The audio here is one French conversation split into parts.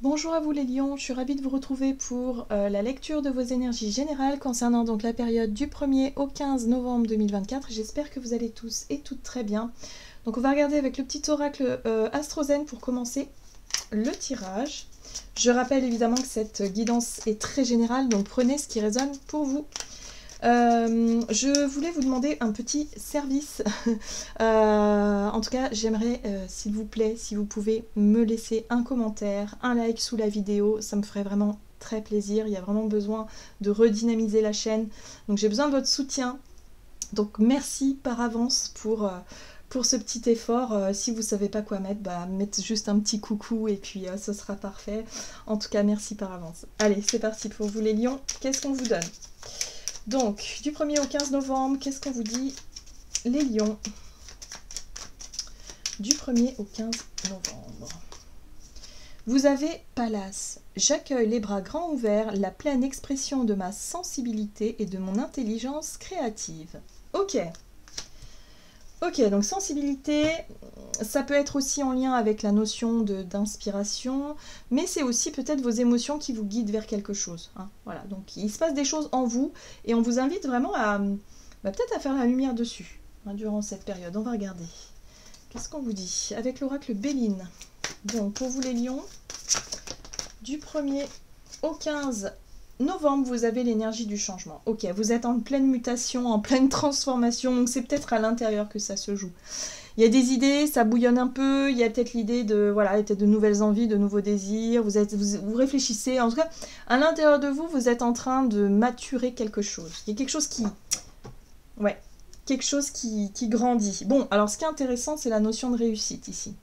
Bonjour à vous les lions, je suis ravie de vous retrouver pour la lecture de vos énergies générales concernant donc la période du 1er au 15 novembre 2024. J'espère que vous allez tous et toutes très bien. Donc on va regarder avec le petit oracle Astrozen pour commencer le tirage. Je rappelle évidemment que cette guidance est très générale, donc prenez ce qui résonne pour vous. Je voulais vous demander un petit service. En tout cas, j'aimerais, s'il vous plaît, si vous pouvez me laisser un commentaire, un like sous la vidéo, ça me ferait vraiment très plaisir. Il y a vraiment besoin de redynamiser la chaîne. Donc j'ai besoin de votre soutien. Donc merci par avance pour ce petit effort. Si vous ne savez pas quoi mettre, bah, mettez juste un petit coucou et puis ce sera parfait. En tout cas, merci par avance. Allez, c'est parti pour vous les lions. Qu'est-ce qu'on vous donne ? Donc, du 1er au 15 novembre, qu'est-ce qu'on vous dit, les lions? Du 1er au 15 novembre. Vous avez Palace. J'accueille les bras grands ouverts, la pleine expression de ma sensibilité et de mon intelligence créative. Ok. Ok, donc sensibilité, ça peut être aussi en lien avec la notion d'inspiration, mais c'est aussi peut-être vos émotions qui vous guident vers quelque chose. Hein. Voilà, donc il se passe des choses en vous et on vous invite vraiment à peut-être à faire la lumière dessus hein, durant cette période. On va regarder. Qu'est-ce qu'on vous dit avec l'oracle Béline? Donc pour vous les lions, du 1er au 15 novembre, vous avez l'énergie du changement. Ok, vous êtes en pleine mutation, en pleine transformation, donc c'est peut-être à l'intérieur que ça se joue. Il y a des idées, ça bouillonne un peu, il y a peut-être l'idée de, voilà, peut-être de nouvelles envies, de nouveaux désirs, vous réfléchissez, en tout cas, à l'intérieur de vous, vous êtes en train de maturer quelque chose. Il y a quelque chose qui... Ouais, quelque chose qui grandit. Bon, alors ce qui est intéressant, c'est la notion de réussite ici.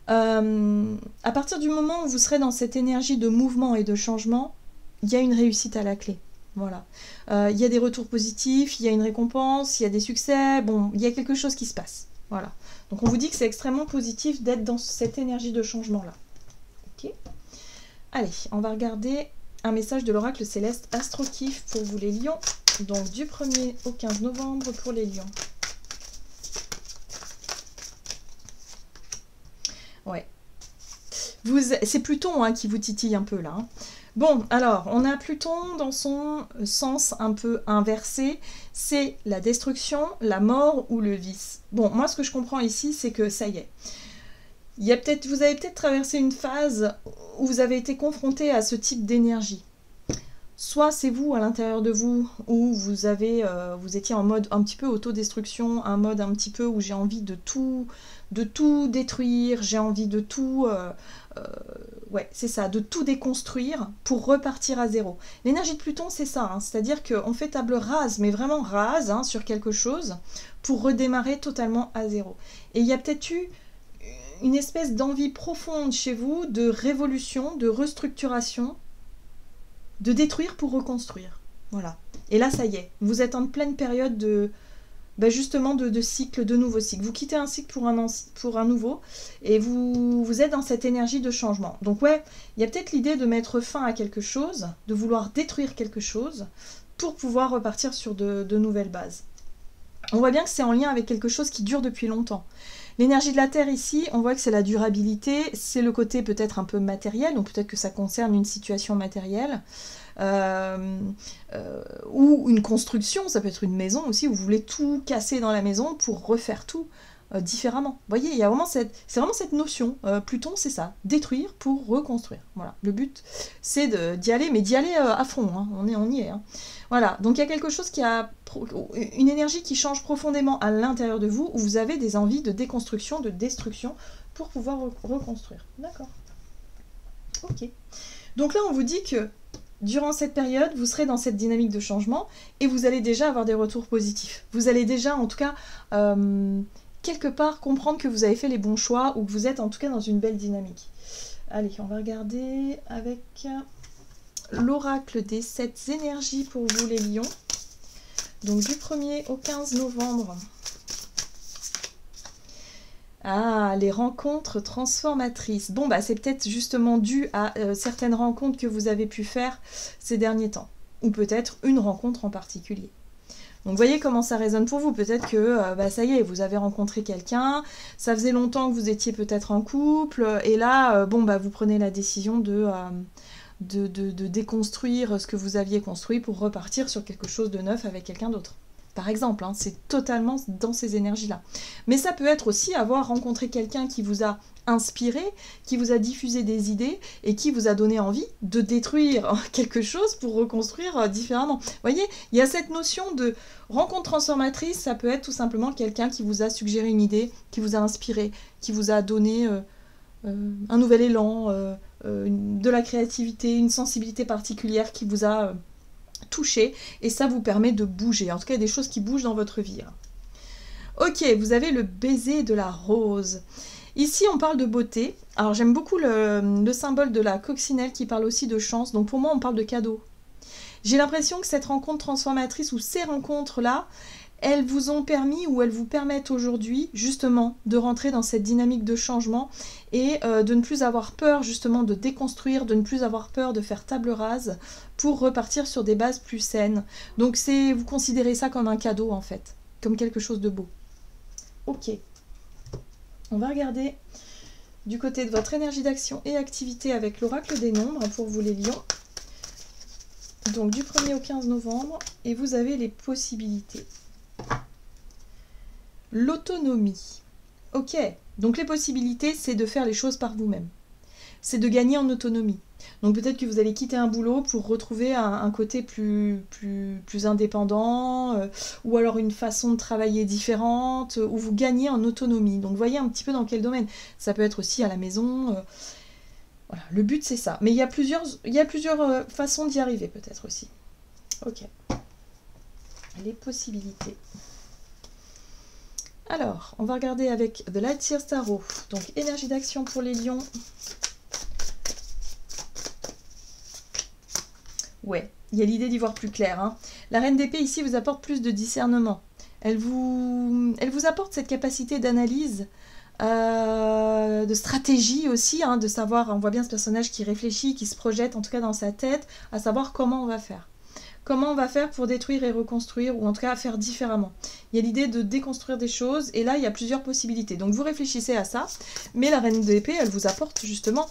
À partir du moment où vous serez dans cette énergie de mouvement et de changement, il y a une réussite à la clé. Voilà. Il y a des retours positifs, il y a une récompense, il y a des succès, bon, il y a quelque chose qui se passe. Voilà. Donc on vous dit que c'est extrêmement positif d'être dans cette énergie de changement-là. Ok. Allez, on va regarder un message de l'oracle céleste Astrokif pour vous les lions. Donc du 1er au 15 novembre pour les lions. Ouais. C'est Pluton hein, qui vous titille un peu là. Hein. Bon, alors, on a Pluton dans son sens un peu inversé. C'est la destruction, la mort ou le vice. Bon, moi, ce que je comprends ici, c'est que ça y est. Vous avez peut-être traversé une phase où vous avez été confronté à ce type d'énergie. Soit c'est vous à l'intérieur de vous où vous étiez en mode un petit peu autodestruction, un mode un petit peu où j'ai envie de tout détruire, j'ai envie de tout, ouais c'est ça, de tout déconstruire pour repartir à zéro. L'énergie de Pluton c'est ça, hein, c'est-à-dire qu'on fait table rase, mais vraiment rase hein, sur quelque chose pour redémarrer totalement à zéro. Et il y a peut-être eu une espèce d'envie profonde chez vous de révolution, de restructuration, de détruire pour reconstruire. Voilà. Et là, ça y est, vous êtes en pleine période de, justement, de cycle, de nouveau cycle. Vous quittez un cycle pour un nouveau, et vous êtes dans cette énergie de changement. Donc ouais, il y a peut-être l'idée de mettre fin à quelque chose, de vouloir détruire quelque chose, pour pouvoir repartir sur de nouvelles bases. On voit bien que c'est en lien avec quelque chose qui dure depuis longtemps. L'énergie de la Terre ici, on voit que c'est la durabilité, c'est le côté peut-être un peu matériel, donc peut-être que ça concerne une situation matérielle, ou une construction, ça peut être une maison aussi, où vous voulez tout casser dans la maison pour refaire tout différemment. Vous voyez, il y a vraiment c'est vraiment cette notion, Pluton c'est ça, détruire pour reconstruire. Voilà, le but c'est d'y aller, mais d'y aller à fond, hein. On y est. Hein. Voilà, donc il y a quelque chose qui a une énergie qui change profondément à l'intérieur de vous, où vous avez des envies de déconstruction, de destruction, pour pouvoir reconstruire. D'accord. Ok. Donc là, on vous dit que durant cette période, vous serez dans cette dynamique de changement, et vous allez déjà avoir des retours positifs. Vous allez déjà, en tout cas, quelque part, comprendre que vous avez fait les bons choix, ou que vous êtes en tout cas dans une belle dynamique. Allez, on va regarder avec l'oracle des 7 énergies pour vous les lions. Donc du 1er au 15 novembre. Ah, les rencontres transformatrices. Bon, bah c'est peut-être justement dû à certaines rencontres que vous avez pu faire ces derniers temps. Ou peut-être une rencontre en particulier. Donc vous voyez comment ça résonne pour vous. Peut-être que bah, ça y est, vous avez rencontré quelqu'un, ça faisait longtemps que vous étiez peut-être en couple, et là, bon, bah, vous prenez la décision de déconstruire ce que vous aviez construit pour repartir sur quelque chose de neuf avec quelqu'un d'autre. Par exemple, hein, c'est totalement dans ces énergies-là. Mais ça peut être aussi avoir rencontré quelqu'un qui vous a inspiré, qui vous a diffusé des idées et qui vous a donné envie de détruire quelque chose pour reconstruire différemment. Vous voyez, il y a cette notion de rencontre transformatrice, ça peut être tout simplement quelqu'un qui vous a suggéré une idée, qui vous a inspiré, qui vous a donné un nouvel élan, de la créativité, une sensibilité particulière qui vous a touché, et ça vous permet de bouger. En tout cas, il y a des choses qui bougent dans votre vie. Ok, vous avez le baiser de la rose. Ici, on parle de beauté. Alors, j'aime beaucoup le symbole de la coccinelle qui parle aussi de chance. Donc, pour moi, on parle de cadeau. J'ai l'impression que cette rencontre transformatrice ou ces rencontres-là, elles vous ont permis ou elles vous permettent aujourd'hui justement de rentrer dans cette dynamique de changement et de ne plus avoir peur justement de déconstruire, de ne plus avoir peur de faire table rase pour repartir sur des bases plus saines. Donc vous considérez ça comme un cadeau en fait, comme quelque chose de beau. Ok, on va regarder du côté de votre énergie d'action et activité avec l'oracle des nombres pour vous les lions. Donc du 1er au 15 novembre, et vous avez les possibilités. L'autonomie. Ok, donc les possibilités, c'est de faire les choses par vous-même. C'est de gagner en autonomie. Donc peut-être que vous allez quitter un boulot pour retrouver un côté plus indépendant, ou alors une façon de travailler différente, où vous gagnez en autonomie. Donc voyez un petit peu dans quel domaine. Ça peut être aussi à la maison. Voilà, le but c'est ça. Mais il y a plusieurs façons d'y arriver peut-être aussi. Ok. Les possibilités. Alors, on va regarder avec The Light Seers Tarot. Donc, énergie d'action pour les lions. Ouais, il y a l'idée d'y voir plus clair. Hein. La reine d'épée ici vous apporte plus de discernement. Elle vous apporte cette capacité d'analyse, de stratégie aussi, hein, de savoir, on voit bien ce personnage qui réfléchit, qui se projette en tout cas dans sa tête, à savoir comment on va faire. Comment on va faire pour détruire et reconstruire, ou en tout cas faire différemment. Il y a l'idée de déconstruire des choses, et là il y a plusieurs possibilités. Donc vous réfléchissez à ça, mais la reine d'épée, elle vous apporte justement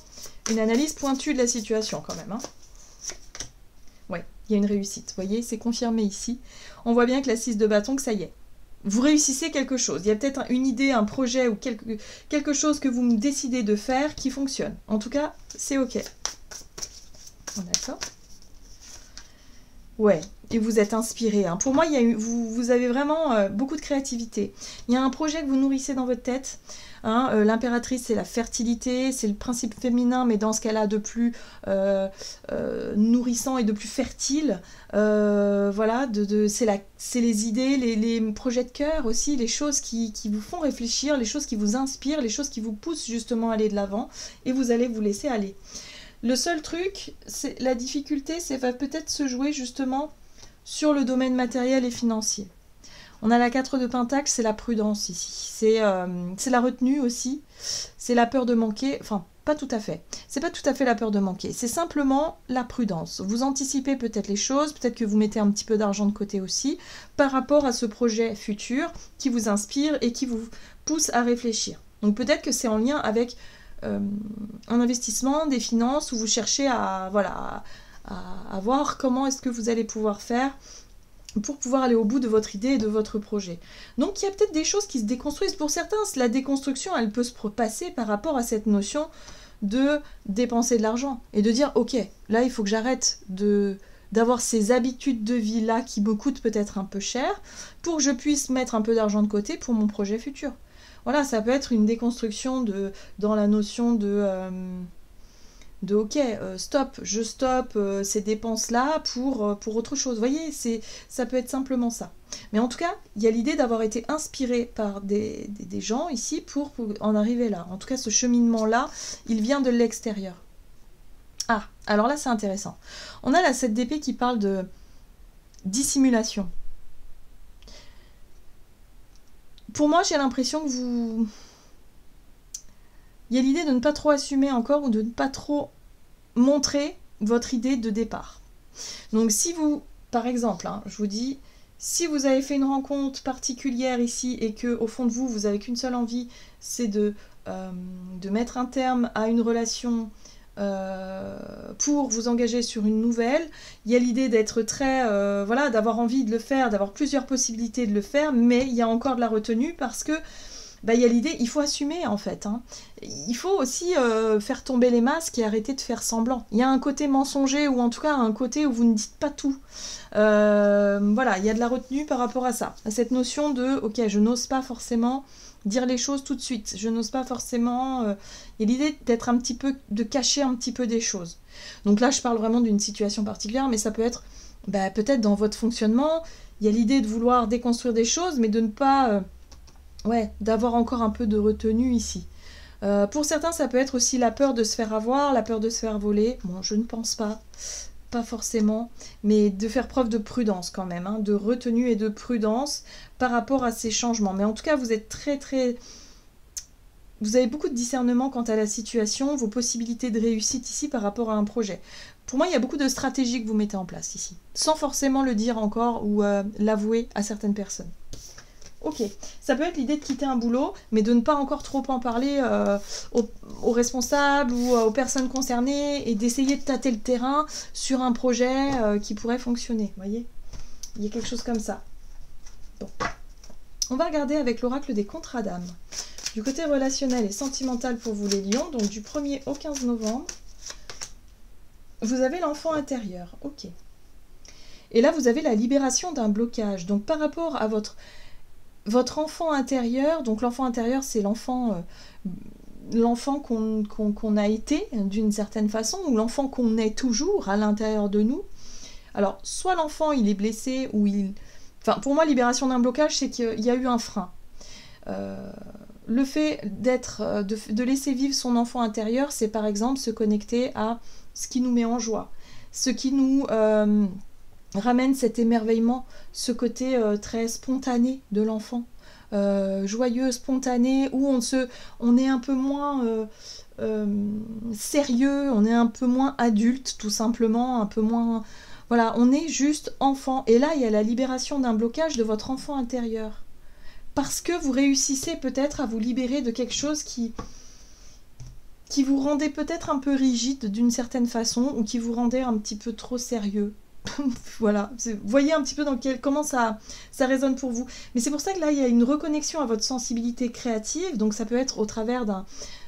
une analyse pointue de la situation quand même. Hein. Ouais, il y a une réussite, vous voyez, c'est confirmé ici. On voit bien que la 6 de bâton, que ça y est. Vous réussissez quelque chose. Il y a peut-être une idée, un projet, ou quelque chose que vous décidez de faire qui fonctionne. En tout cas, c'est ok. D'accord ? Ouais, et vous êtes inspiré. Hein. Pour moi, vous avez vraiment beaucoup de créativité. Il y a un projet que vous nourrissez dans votre tête. Hein. L'impératrice, c'est la fertilité, c'est le principe féminin, mais dans ce qu'elle a de plus nourrissant et de plus fertile. Voilà, c'est les idées, les projets de cœur aussi, les choses qui vous font réfléchir, les choses qui vous inspirent, les choses qui vous poussent justement à aller de l'avant, et vous allez vous laisser aller. Le seul truc, c'est la difficulté, ça va peut-être se jouer justement sur le domaine matériel et financier. On a la 4 de Pentacle, c'est la prudence ici. C'est la retenue aussi. C'est la peur de manquer. Enfin, pas tout à fait. C'est pas tout à fait la peur de manquer. C'est simplement la prudence. Vous anticipez peut-être les choses, peut-être que vous mettez un petit peu d'argent de côté aussi, par rapport à ce projet futur qui vous inspire et qui vous pousse à réfléchir. Donc peut-être que c'est en lien avec un investissement, des finances, où vous cherchez à voir comment est-ce que vous allez pouvoir faire pour pouvoir aller au bout de votre idée et de votre projet. Donc il y a peut-être des choses qui se déconstruisent. Pour certains, la déconstruction, elle peut se passer par rapport à cette notion de dépenser de l'argent et de dire, ok, là il faut que j'arrête d'avoir ces habitudes de vie-là qui me coûtent peut-être un peu cher pour que je puisse mettre un peu d'argent de côté pour mon projet futur. Voilà, ça peut être une déconstruction dans la notion de ok, stop, je stoppe ces dépenses-là pour autre chose. Vous voyez, ça peut être simplement ça. Mais en tout cas, il y a l'idée d'avoir été inspiré par des gens ici pour en arriver là. En tout cas, ce cheminement-là, il vient de l'extérieur. Ah, alors là, c'est intéressant. On a la 7 d'épée qui parle de dissimulation. Pour moi, j'ai l'impression que il y a l'idée de ne pas trop assumer encore ou de ne pas trop montrer votre idée de départ. Donc si vous, par exemple, hein, je vous dis, Si vous avez fait une rencontre particulière ici et que au fond de vous, vous avez qu'une seule envie, c'est de mettre un terme à une relation pour vous engager sur une nouvelle, il y a l'idée d'être très, voilà, d'avoir envie de le faire, d'avoir plusieurs possibilités de le faire, mais il y a encore de la retenue parce que il y a l'idée, il faut assumer en fait. Hein. Il faut aussi faire tomber les masques et arrêter de faire semblant. Il y a un côté mensonger ou en tout cas un côté où vous ne dites pas tout. Voilà, il y a de la retenue par rapport à ça. À cette notion de, ok, je n'ose pas forcément dire les choses tout de suite. Je n'ose pas forcément... il y a l'idée d'être un petit peu, de cacher un petit peu des choses. Donc là, je parle vraiment d'une situation particulière, mais ça peut être peut-être dans votre fonctionnement. Il y a l'idée de vouloir déconstruire des choses, mais de ne pas... d'avoir encore un peu de retenue ici. Pour certains, ça peut être aussi la peur de se faire avoir, la peur de se faire voler. Bon, je ne pense pas forcément, mais de faire preuve de prudence quand même, hein, de retenue et de prudence par rapport à ces changements. Mais en tout cas, vous êtes vous avez beaucoup de discernement quant à la situation, vos possibilités de réussite ici par rapport à un projet. Pour moi, il y a beaucoup de stratégies que vous mettez en place ici, sans forcément le dire encore ou l'avouer à certaines personnes. Ok, ça peut être l'idée de quitter un boulot, mais de ne pas encore trop en parler aux responsables ou aux personnes concernées et d'essayer de tâter le terrain sur un projet qui pourrait fonctionner. Vous voyez, il y a quelque chose comme ça. Bon. On va regarder avec l'oracle des contrats d'âme. Du côté relationnel et sentimental pour vous les lions, donc du 1er au 15 novembre, vous avez l'enfant intérieur. Ok. Et là, vous avez la libération d'un blocage. Donc par rapport à votre enfant intérieur, donc l'enfant intérieur, c'est l'enfant qu'on a été d'une certaine façon, ou l'enfant qu'on est toujours à l'intérieur de nous. Alors, soit l'enfant, il est blessé, ou il... Enfin, pour moi, libération d'un blocage, c'est qu'il y a eu un frein. Le fait de laisser vivre son enfant intérieur, c'est par exemple se connecter à ce qui nous met en joie, ce qui nous... ramène cet émerveillement, ce côté très spontané de l'enfant, joyeux, spontané, où on est un peu moins sérieux, on est un peu moins adulte, tout simplement, un peu moins... Voilà, on est juste enfant. Et là, il y a la libération d'un blocage de votre enfant intérieur. Parce que vous réussissez peut-être à vous libérer de quelque chose qui vous rendait peut-être un peu rigide d'une certaine façon, ou qui vous rendait un petit peu trop sérieux. Voilà, vous voyez un petit peu comment ça résonne pour vous. Mais c'est pour ça que là, il y a une reconnexion à votre sensibilité créative. Donc ça peut être au travers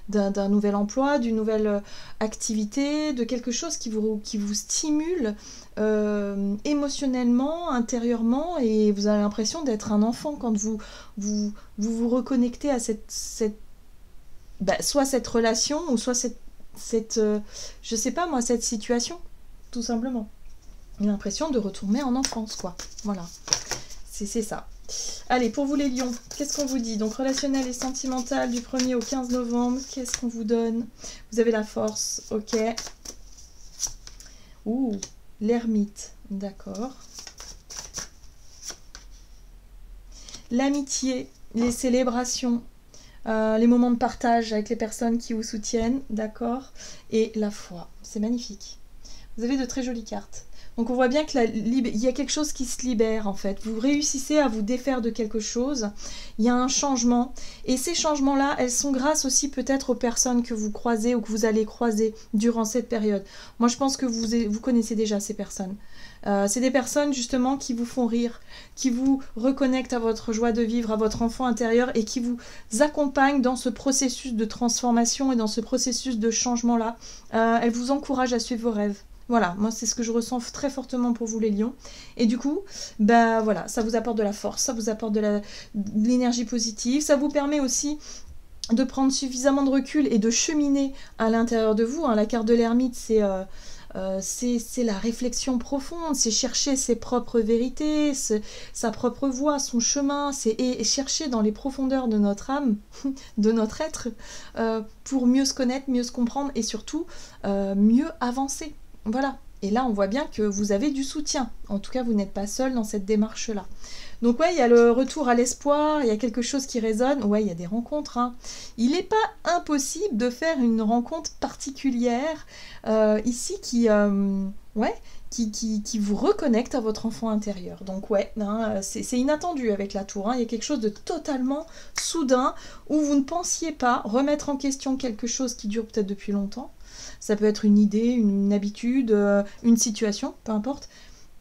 d'un nouvel emploi, d'une nouvelle activité, de quelque chose qui vous stimule émotionnellement, intérieurement, et vous avez l'impression d'être un enfant quand vous reconnectez à soit cette relation, ou soit je sais pas moi, cette situation, tout simplement. L'impression de retourner en enfance, quoi. Voilà, c'est ça. Allez, pour vous les lions, qu'est-ce qu'on vous dit? Donc relationnel et sentimental du 1er au 15 novembre, qu'est-ce qu'on vous donne? Vous avez la force, ok. Ouh, l'ermite, d'accord. L'amitié, les célébrations, les moments de partage avec les personnes qui vous soutiennent, d'accord. Et la foi, c'est magnifique. Vous avez de très jolies cartes. Donc on voit bien qu'il y a quelque chose qui se libère en fait. Vous réussissez à vous défaire de quelque chose. Il y a un changement. Et ces changements-là, elles sont grâce aussi peut-être aux personnes que vous croisez ou que vous allez croiser durant cette période. Moi je pense que vous connaissez déjà ces personnes. C'est des personnes justement qui vous font rire, qui vous reconnectent à votre joie de vivre, à votre enfant intérieur et qui vous accompagnent dans ce processus de transformation et dans ce processus de changement-là. Elles vous encouragent à suivre vos rêves. Voilà, moi c'est ce que je ressens très fortement pour vous les lions. Et du coup, voilà, ça vous apporte de la force, ça vous apporte de l'énergie positive, ça vous permet aussi de prendre suffisamment de recul et de cheminer à l'intérieur de vous. Hein. La carte de l'ermite, c'est la réflexion profonde, c'est chercher ses propres vérités, sa propre voie, son chemin, c'est chercher dans les profondeurs de notre âme, de notre être, pour mieux se connaître, mieux se comprendre et surtout mieux avancer. Voilà. Et là, on voit bien que vous avez du soutien. En tout cas, vous n'êtes pas seul dans cette démarche-là. Donc ouais, il y a le retour à l'espoir, il y a quelque chose qui résonne. Ouais, il y a des rencontres. Hein. Il n'est pas impossible de faire une rencontre particulière ici qui vous reconnecte à votre enfant intérieur. Donc ouais, hein, c'est inattendu avec la tour. Hein. Il y a quelque chose de totalement soudain où vous ne pensiez pas remettre en question quelque chose qui dure peut-être depuis longtemps. Ça peut être une idée, une habitude, une situation, peu importe.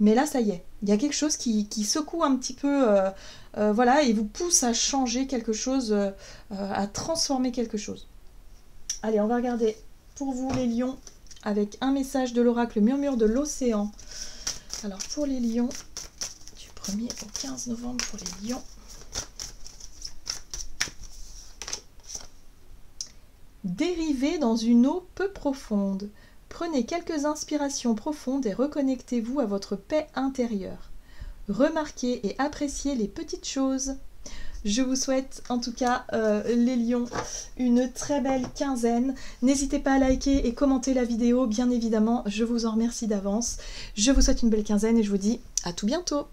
Mais là, ça y est, il y a quelque chose qui secoue un petit peu, voilà, et vous pousse à changer quelque chose, à transformer quelque chose. Allez, on va regarder pour vous les lions avec un message de l'oracle Murmure de l'océan. Alors pour les lions, du 1er au 15 novembre pour les lions. Dérivez dans une eau peu profonde. Prenez quelques inspirations profondes et reconnectez-vous à votre paix intérieure. Remarquez et appréciez les petites choses. Je vous souhaite en tout cas, les lions, une très belle quinzaine. N'hésitez pas à liker et commenter la vidéo, bien évidemment. Je vous en remercie d'avance. Je vous souhaite une belle quinzaine et je vous dis à tout bientôt.